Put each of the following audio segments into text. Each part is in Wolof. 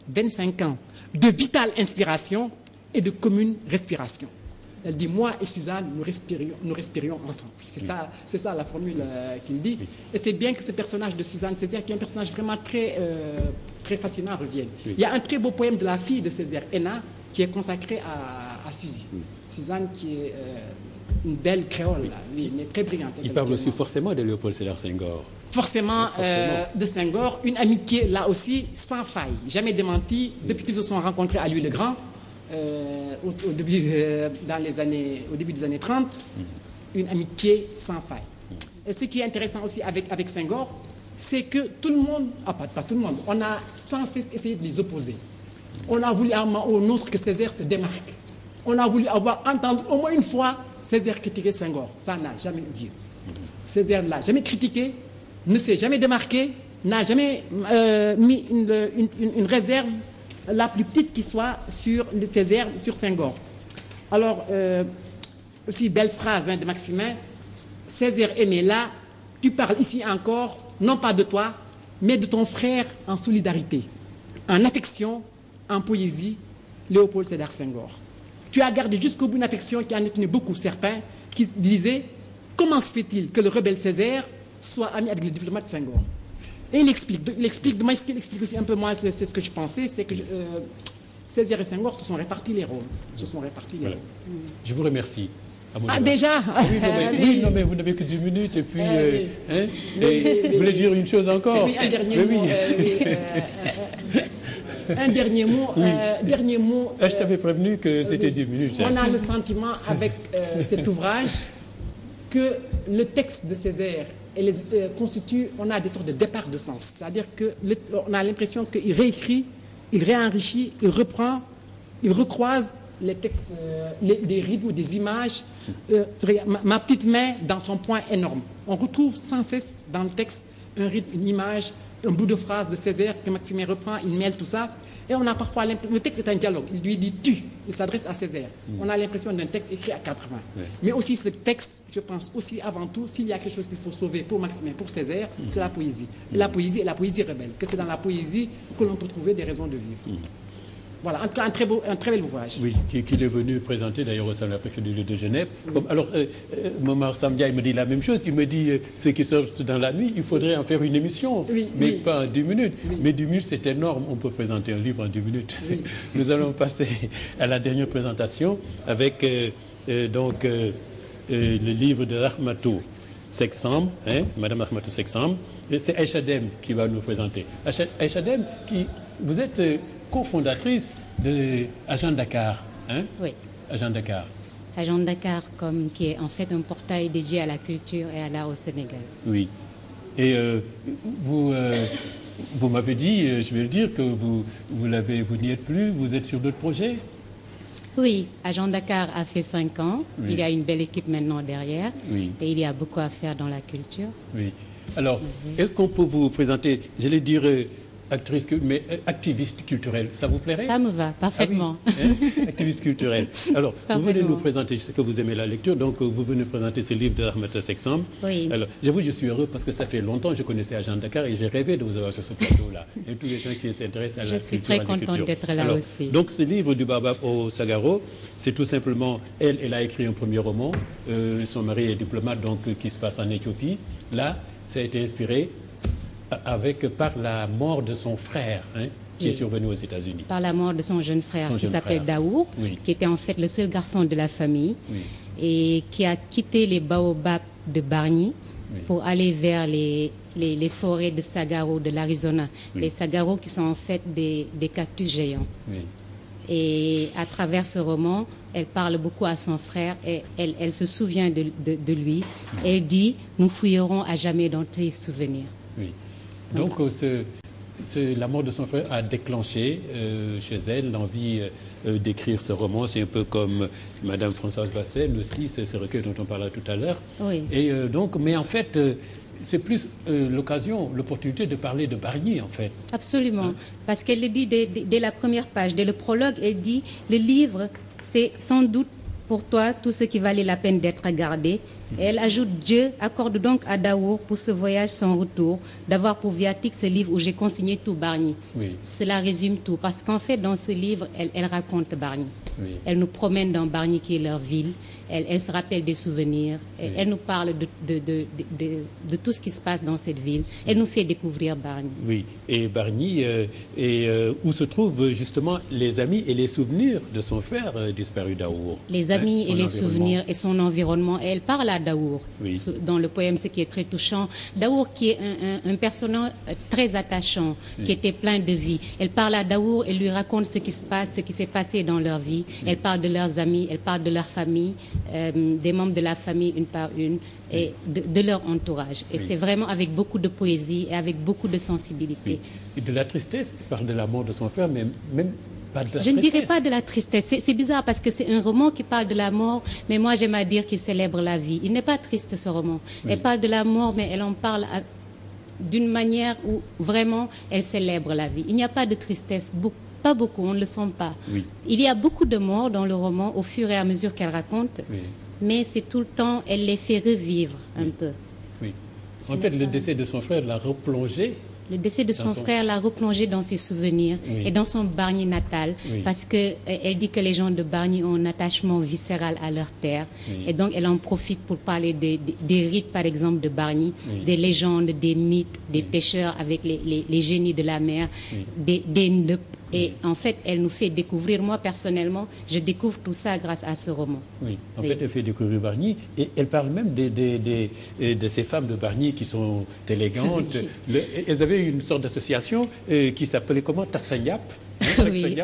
25 ans de vitale inspiration et de commune respiration. Elle dit, moi et Suzanne, nous respirions ensemble. C'est ça la formule qu'il dit. Et c'est bien que ce personnage de Suzanne Césaire, qui est un personnage vraiment très fascinant, revienne. Il y a un très beau poème de la fille de Césaire, Enna, qui est consacré à Suzy. Suzanne, qui est une belle créole, oui, mais très brillante. Il parle aussi forcément de Léopold Sédar Senghor. Forcément. De Senghor, une amitié là aussi sans faille, jamais démentie, depuis qu'ils se sont rencontrés à Louis-le-Grand. Au début des années 30, une amitié sans faille. Et ce qui est intéressant aussi avec Senghor, c'est que tout le monde, pas tout le monde, on a sans cesse essayé de les opposer. On a voulu à un moment ou un autre que Césaire se démarque. On a voulu entendre au moins une fois Césaire critiquer Senghor. Ça n'a jamais eu lieu. Césaire ne l'a jamais critiqué, ne s'est jamais démarqué, n'a jamais mis une réserve la plus petite qui soit sur Césaire, sur Senghor. Alors, aussi belle phrase de Maximin, Césaire aimé là, tu parles ici encore, non pas de toi, mais de ton frère en solidarité, en affection, en poésie, Léopold Sédar Senghor. Tu as gardé jusqu'au bout une affection qui en étonnait beaucoup certains, qui disaient, comment se fait-il que le rebelle Césaire soit ami avec le diplomate Senghor? Et il explique aussi un peu moins, c'est ce que je pensais, c'est que Césaire et Senghor se sont répartis les rôles. Je vous remercie. Déjà oui, non, mais vous n'avez que 10 minutes et puis... vous voulez dire une chose encore? Oui, un dernier mot. Un dernier mot. Je t'avais prévenu que c'était 10 minutes. On a le sentiment avec cet ouvrage que le texte de Césaire constitue, on a des sortes de départ de sens. C'est-à-dire qu'on a l'impression qu'il réécrit, il réenrichit, il reprend, il recroise les textes, des rythmes, des images. Ma petite main dans son point énorme. On retrouve sans cesse dans le texte un rythme, une image, un bout de phrase de Césaire que Maximin reprend, il mêle tout ça. Et on a parfois l'impression, le texte est un dialogue, il lui dit tu, il s'adresse à Césaire. On a l'impression d'un texte écrit à 4 mains. Mais aussi ce texte, je pense aussi avant tout, s'il y a quelque chose qu'il faut sauver pour Maximin, pour Césaire, c'est la poésie. Et la poésie est la poésie rebelle, que c'est dans la poésie que l'on peut trouver des raisons de vivre. Voilà, en tout cas, un très bel ouvrage. Oui, qu'il est venu présenter d'ailleurs au Salon de l'Afrique de Genève. Alors, Momar Samdia, il me dit la même chose. Il me dit, ceux qui sortent dans la nuit, il faudrait en faire une émission, mais pas en 10 minutes. Mais 10 minutes, c'est énorme. On peut présenter un livre en 10 minutes. Nous allons passer à la dernière présentation avec le livre de Rahmatou Seck-Samb, Madame Rahmatou Seck-Samb. C'est Aïcha Dème qui va nous présenter. Aïcha Dème, vous êtes cofondatrice de Agenda Dakar, Oui. Agenda Dakar. Agenda Dakar, qui est en fait un portail dédié à la culture et à l'art au Sénégal. Oui. Et vous m'avez dit, je vais le dire, que vous n'y êtes plus, vous êtes sur d'autres projets? Oui, Agenda Dakar a fait 5 ans. Oui. Il y a une belle équipe maintenant derrière. Oui. Et il y a beaucoup à faire dans la culture. Oui. Alors, est-ce qu'on peut vous présenter, j'allais dire actrice, mais activiste culturelle, ça vous plairait? Ça me va, parfaitement. Ah oui, activiste culturelle. Alors, vous venez nous présenter, je sais que vous aimez la lecture, donc vous venez nous présenter ce livre de Rahmatou Seck-Samb. Oui. Alors, j'avoue, je suis heureux parce que ça fait longtemps que je connaissais Agenda Dakar et j'ai rêvé de vous avoir sur ce plateau-là. Et tous les gens qui s'intéressent à la culture. Je suis très contente d'être là aussi. Donc, ce livre du Baobab au Sagaro, c'est tout simplement, elle a écrit un premier roman, son mari est diplomate, donc qui se passe en Éthiopie. Là, ça a été inspiré par la mort de son frère, qui est survenu aux États-Unis. Par la mort de son jeune frère, qui s'appelait Daour, qui était en fait le seul garçon de la famille, et qui a quitté les baobabs de Bargny pour aller vers les forêts de Sagaro, de l'Arizona. Les Sagaro qui sont en fait des cactus géants. Et à travers ce roman, elle parle beaucoup à son frère et elle se souvient de lui. Elle dit, nous fouillerons à jamais dans tes souvenirs. Oui. Donc, la mort de son frère a déclenché chez elle l'envie d'écrire ce roman. C'est un peu comme Madame Françoise Bassel aussi, c'est ce recueil dont on parlait tout à l'heure. Oui. Et mais en fait, c'est plus l'opportunité de parler de Bargny, en fait. Absolument. Parce qu'elle le dit dès la première page, dès le prologue, elle dit, le livre, c'est sans doute pour toi tout ce qui valait la peine d'être gardé, Et elle ajoute: Dieu accorde donc à Daour pour ce voyage sans retour d'avoir pour viatique ce livre où j'ai consigné tout Bargny. Oui. Cela résume tout, parce qu'en fait dans ce livre elle raconte Bargny. Oui. Elle nous promène dans Bargny qui est leur ville, elle se rappelle des souvenirs, oui. Elle nous parle de tout ce qui se passe dans cette ville, elle nous fait découvrir Bargny. Oui, et Bargny où se trouvent justement les amis et les souvenirs de son frère disparu Daour. Les amis et les souvenirs et son environnement, et elle parle à Daour, oui. Dans le poème, ce qui est très touchant. Daour qui est un personnage très attachant, oui. Qui était plein de vie. Elle parle à Daour, elle lui raconte ce qui se passe, ce qui s'est passé dans leur vie. Oui. Elle parle de leurs amis, elle parle de leur famille, des membres de la famille une par une, et de leur entourage. Et oui. C'est vraiment avec beaucoup de poésie et avec beaucoup de sensibilité. Oui. Et de la tristesse, il parle de la mort de son frère, mais même... Je ne dirais pas de la tristesse. C'est bizarre parce que c'est un roman qui parle de la mort, mais moi j'aime à dire qu'il célèbre la vie. Il n'est pas triste ce roman. Oui. Elle parle de la mort, mais elle en parle d'une manière où vraiment elle célèbre la vie. Il n'y a pas de tristesse, pas beaucoup, on ne le sent pas. Oui. Il y a beaucoup de morts dans le roman au fur et à mesure qu'elle raconte, oui. Mais c'est tout le temps, elle les fait revivre un peu. Oui. En fait, le décès de son frère l'a replongé. Le décès de son frère l'a replongé dans ses souvenirs, oui. Et dans son Bargny natal, oui. Parce qu'elle dit que les gens de Bargny ont un attachement viscéral à leur terre, oui. Et donc elle en profite pour parler des rites, par exemple, de Bargny, oui. Des légendes, des mythes, des oui. Pêcheurs avec les génies de la mer, oui. des Ndeup. Et en fait, elle nous fait découvrir, moi personnellement, je découvre tout ça grâce à ce roman. Oui, en fait, elle fait découvrir Bargny et elle parle même de ces femmes de Bargny qui sont élégantes. Oui. Elles avaient une sorte d'association qui s'appelait comment? Tassanyap. Oui,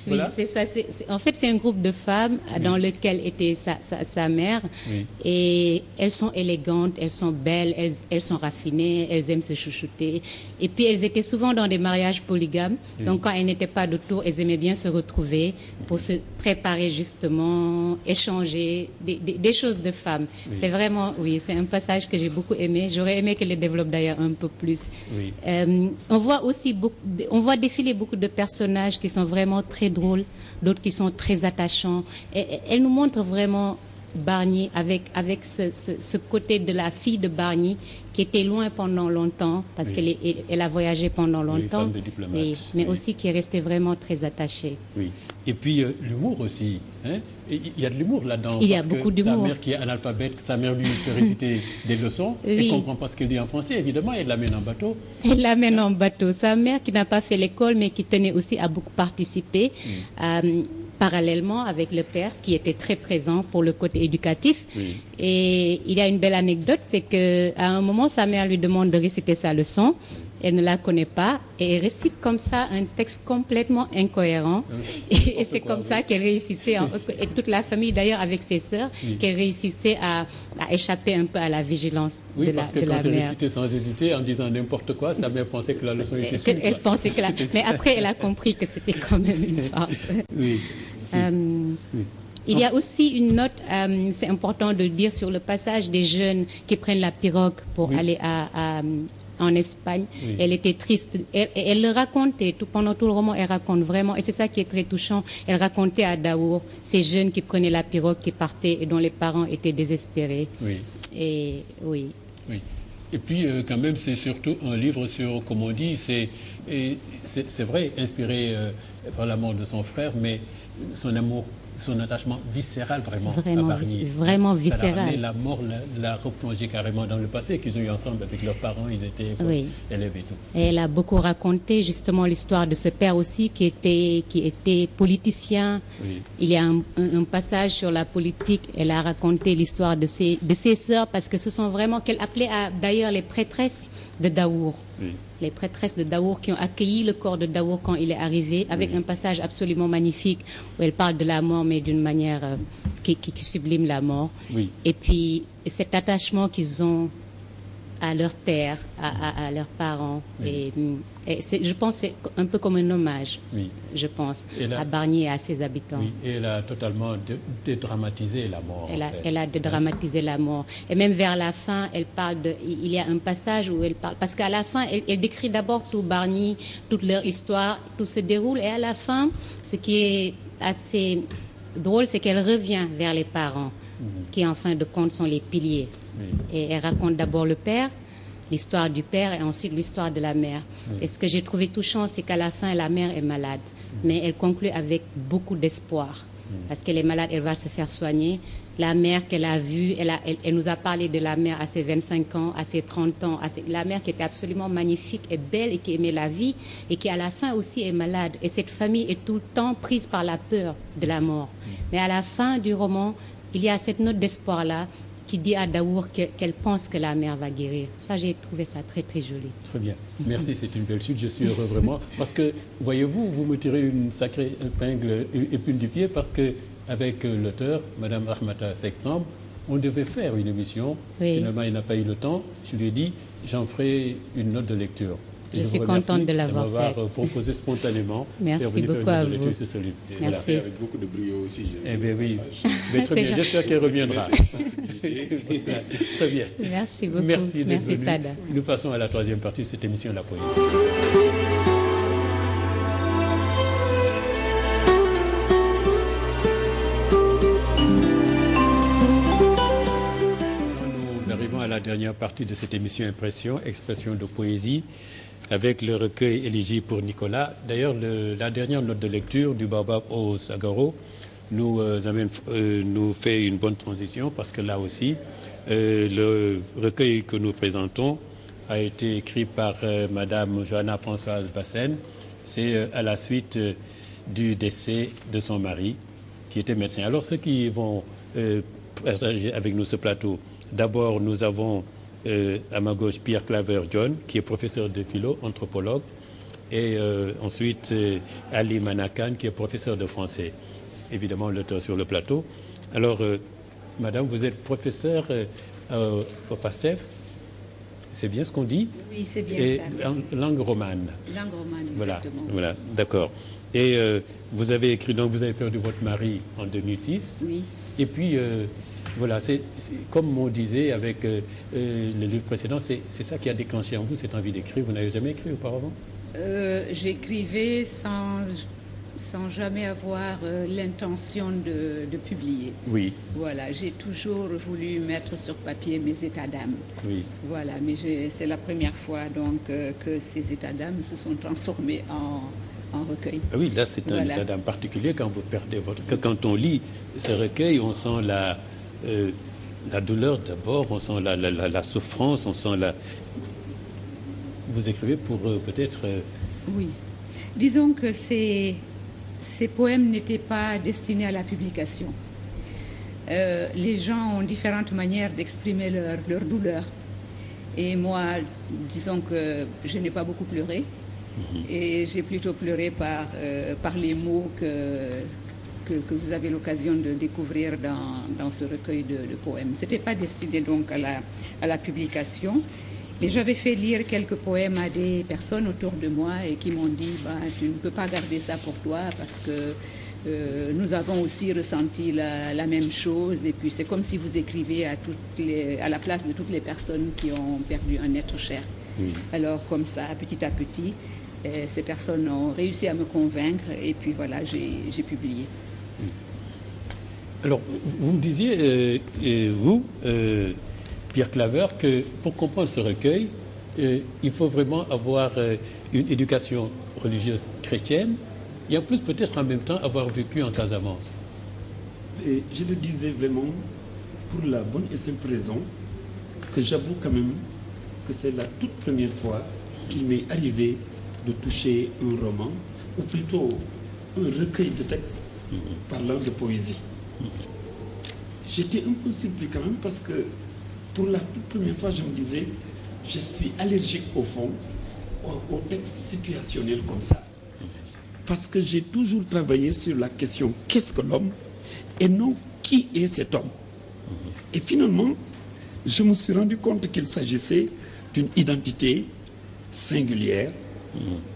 voilà. Oui, c'est ça. En fait, c'est un groupe de femmes, oui. Dans lequel était sa mère. Oui. Et elles sont élégantes, elles sont belles, elles sont raffinées, elles aiment se chouchouter. Et puis, elles étaient souvent dans des mariages polygames. Oui. Donc, quand elles n'étaient pas de tour, elles aimaient bien se retrouver pour se préparer justement, échanger des choses de femmes. Oui. C'est vraiment, oui, c'est un passage que j'ai beaucoup aimé. J'aurais aimé qu'elle le développe d'ailleurs un peu plus. Oui. On voit aussi défiler beaucoup de personnages qui sont vraiment très drôles, d'autres qui sont très attachants. Et elle nous montre vraiment Bargny avec ce côté de la fille de Bargny qui était loin pendant longtemps, parce oui. qu'elle a voyagé pendant longtemps, oui, mais aussi qui est restée vraiment très attachée. Oui. Et puis l'humour aussi. Hein? Il y a de l'humour là-dedans. Il y a beaucoup d'humour. Sa mère qui est analphabète, sa mère lui fait réciter des leçons. Oui. Elle ne comprend pas ce qu'elle dit en français, évidemment, elle l'amène en bateau. Elle l'amène en bateau. Sa mère qui n'a pas fait l'école, mais qui tenait aussi à beaucoup participer. Parallèlement avec le père qui était très présent pour le côté éducatif. Oui. Et il y a une belle anecdote, c'est qu'à un moment, sa mère lui demande de réciter sa leçon. Elle ne la connaît pas et elle récite comme ça un texte complètement incohérent. Et c'est comme ça qu'elle réussissait, et toute la famille d'ailleurs avec ses sœurs, oui. Qu'elle réussissait à échapper un peu à la vigilance de la mère. Oui, parce que quand elle récitait sans hésiter, en disant n'importe quoi, sa mère pensait que la leçon était sûre. Elle pensait que mais après, elle a compris que c'était quand même une farce. Oui. Oui. Il y a aussi une note, c'est important de le dire, sur le passage des jeunes qui prennent la pirogue pour oui. aller en Espagne. Oui. Elle était triste. Elle le racontait pendant tout le roman. Elle raconte vraiment, et c'est ça qui est très touchant. Elle racontait à Daour ces jeunes qui prenaient la pirogue, qui partaient et dont les parents étaient désespérés. Oui. Et oui. Oui. Et puis, quand même, c'est surtout un livre sur, comme on dit, c'est vrai, inspiré par la mort de son frère, mais son amour, son attachement viscéral vraiment à Bargny. Vraiment viscéral. Ça l'a ramené, la mort l'a replongé carrément dans le passé qu'ils ont eu ensemble avec leurs parents, ils étaient oui. élèves et tout. Et elle a beaucoup raconté justement l'histoire de ce père aussi qui était politicien. Oui. Il y a un passage sur la politique. Elle a raconté l'histoire de ses sœurs, parce que ce sont vraiment, qu'elle appelait d'ailleurs les prêtresses de Daour. Oui. Les prêtresses de Daour qui ont accueilli le corps de Daour quand il est arrivé, avec oui. un passage absolument magnifique où elle parle de la mort, mais d'une manière qui sublime la mort. Oui. Et puis cet attachement qu'ils ont à leur terre, à leurs parents. Oui. Et je pense que c'est un peu comme un hommage, oui. Je pense, à Bargny et à ses habitants. Oui, et elle a totalement dédramatisé la mort. Elle a dédramatisé la mort. Et même vers la fin, elle parle il y a un passage où elle parle, parce qu'à la fin, elle décrit d'abord tout Bargny, toute leur histoire, tout se déroule, et à la fin, ce qui est assez drôle, c'est qu'elle revient vers les parents. qui en fin de compte sont les piliers. Et elle raconte d'abord le père, l'histoire du père et ensuite l'histoire de la mère. Et ce que j'ai trouvé touchant, c'est qu'à la fin, la mère est malade. Mais elle conclut avec beaucoup d'espoir. Parce qu'elle est malade, elle va se faire soigner. La mère qu'elle a vue, elle nous a parlé de la mère à ses 25 ans, à ses 30 ans. La mère qui était absolument magnifique et belle et qui aimait la vie et qui à la fin aussi est malade. Et cette famille est tout le temps prise par la peur de la mort. Mais à la fin du roman, il y a cette note d'espoir-là qui dit à Daour qu'elle pense que la mère va guérir. Ça, j'ai trouvé ça très, très joli. Très bien. Merci, c'est une belle suite. Je suis heureux vraiment. Parce que, voyez-vous, vous me tirez une sacrée épine du pied parce que avec l'auteur, Mme Rahmata Seck-Samb, on devait faire une émission. Finalement, il n'a pas eu le temps. Je lui ai dit, j'en ferai une note de lecture. Je suis contente de l'avoir fait. Proposé spontanément. Merci beaucoup à vous. Ce livre. Merci. Avec beaucoup de brio aussi. Eh bien oui. Mais très bien. J'espère qu'elle reviendra. Très bien. Merci beaucoup. Merci Sada. Nous passons à la troisième partie de cette émission, La Poésie. Nous arrivons à la dernière partie de cette émission Impression, expression de poésie, avec le recueil éligible pour Nicolas. D'ailleurs, la dernière note de lecture du Baobab au Sagaro nous fait une bonne transition parce que là aussi, le recueil que nous présentons a été écrit par Madame Johanna Françoise Bassène. C'est à la suite du décès de son mari, qui était médecin. Alors, ceux qui vont partager avec nous ce plateau, d'abord, nous avons à ma gauche Pierre Claver John, qui est professeur de philo, anthropologue, et ensuite Ali Manakan, qui est professeur de français, évidemment l'auteur sur le plateau. Alors, madame, vous êtes professeur au PASTEF, c'est bien ce qu'on dit? Oui, c'est bien et ça. Langue romane. Langue romane, exactement. Voilà, d'accord. Et vous avez écrit, donc vous avez perdu votre mari en 2006. Oui. Et puis, voilà, c'est comme on disait avec le livre précédent, c'est ça qui a déclenché en vous cette envie d'écrire. Vous n'avez jamais écrit auparavant? J'écrivais sans jamais avoir l'intention de publier. Oui. Voilà, j'ai toujours voulu mettre sur papier mes états d'âme. Oui. Voilà, mais c'est la première fois donc que ces états d'âme se sont transformés en recueil. Ah oui, là c'est un état d'âme particulier quand vous perdez votre... Quand on lit ce recueil, on sent la douleur d'abord, on sent la souffrance, on sent la... Vous écrivez pour peut-être... Oui. Disons que ces poèmes n'étaient pas destinés à la publication. Les gens ont différentes manières d'exprimer leur douleur. Et moi, disons que je n'ai pas beaucoup pleuré. Et j'ai plutôt pleuré par les mots que vous avez l'occasion de découvrir dans ce recueil de poèmes. Ce n'était pas destiné donc à la publication. Mais j'avais fait lire quelques poèmes à des personnes autour de moi et qui m'ont dit tu ne peux pas garder ça pour toi parce que nous avons aussi ressenti la même chose et puis c'est comme si vous écriviez à la place de toutes les personnes qui ont perdu un être cher. Alors comme ça, petit à petit, ces personnes ont réussi à me convaincre et puis voilà, j'ai publié. Alors, vous me disiez, Pierre Claver, que pour comprendre ce recueil, il faut vraiment avoir une éducation religieuse chrétienne et en plus peut-être en même temps avoir vécu en Casamance. Et je le disais vraiment pour la bonne et simple raison que j'avoue quand même que c'est la toute première fois qu'il m'est arrivé de toucher un roman ou plutôt un recueil de textes parlant de poésie. J'étais un peu surpris quand même parce que pour la toute première fois, je me disais, je suis allergique au fond aux textes situationnels comme ça. Parce que j'ai toujours travaillé sur la question qu'est-ce que l'homme et non qui est cet homme. Et finalement, je me suis rendu compte qu'il s'agissait d'une identité singulière.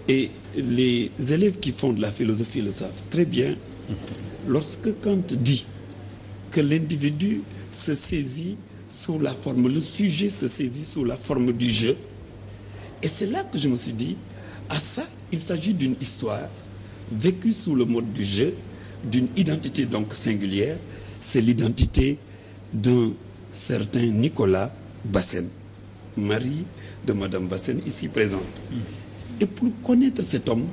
Et les élèves qui font de la philosophie le savent très bien. Lorsque Kant dit que l'individu se saisit sous la forme, le sujet se saisit sous la forme du jeu. Et c'est là que je me suis dit, ça, il s'agit d'une histoire vécue sous le mode du jeu, d'une identité donc singulière, c'est l'identité d'un certain Nicolas Bassène, mari de Madame Bassène, ici présente. Et pour connaître cet homme,